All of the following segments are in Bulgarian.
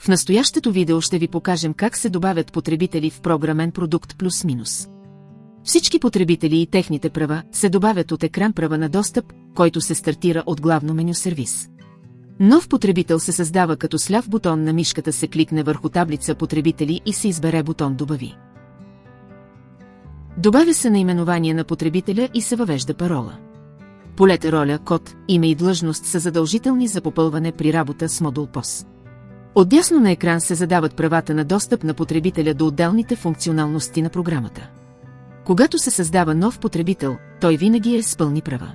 настоящето видео ще ви покажем как се добавят потребители в програмен продукт плюс-минус. Всички потребители и техните права се добавят от екран права на достъп, който се стартира от главно меню сервис. Нов потребител се създава като с ляв бутон на мишката се кликне върху таблица потребители и се избере бутон добави. Добавя се наименование на потребителя и се въвежда парола. Полета роля, код, име и длъжност са задължителни за попълване при работа с модул POS. Отдясно на екран се задават правата на достъп на потребителя до отделните функционалности на програмата. Когато се създава нов потребител, той винаги е с пълни права.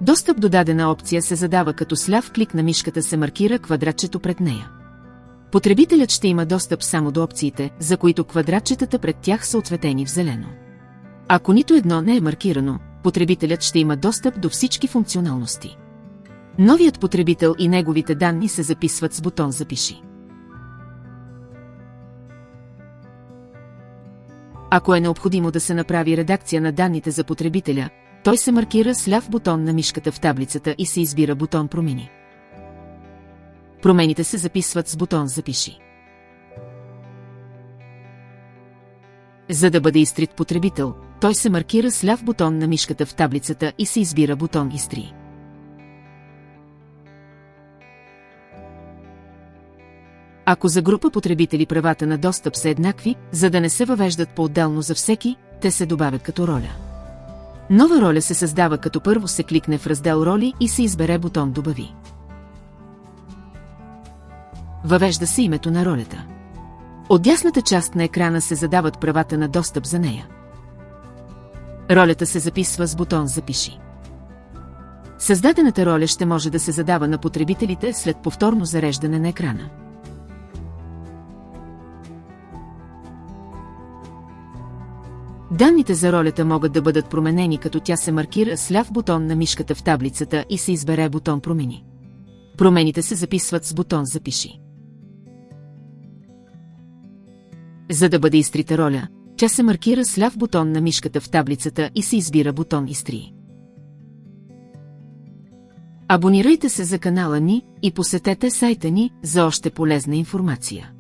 Достъп до дадена опция се задава като с ляв клик на мишката се маркира квадратчето пред нея. Потребителят ще има достъп само до опциите, за които квадратчетата пред тях са отсветени в зелено. Ако нито едно не е маркирано, потребителят ще има достъп до всички функционалности. Новият потребител и неговите данни се записват с бутон «Запиши». Ако е необходимо да се направи редакция на данните за потребителя, той се маркира с ляв бутон на мишката в таблицата и се избира бутон «Промени». Промените се записват с бутон «Запиши». За да бъде изтрит потребител, той се маркира с ляв бутон на мишката в таблицата и се избира бутон «Изтри». Ако за група потребители правата на достъп са еднакви, за да не се въвеждат по-отделно за всеки, те се добавят като роля. Нова роля се създава като първо се кликне в раздел роли и се избере бутон «Добави». Въвежда се името на ролята. От дясната част на екрана се задават правата на достъп за нея. Ролята се записва с бутон «Запиши». Създадената роля ще може да се задава на потребителите след повторно зареждане на екрана. Данните за ролята могат да бъдат променени, като тя се маркира с ляв бутон на мишката в таблицата и се избере бутон «Промени». Промените се записват с бутон «Запиши». За да бъде изтрита роля, тя се маркира с ляв бутон на мишката в таблицата и се избира бутон «Изтри». Абонирайте се за канала ни и посетете сайта ни за още полезна информация.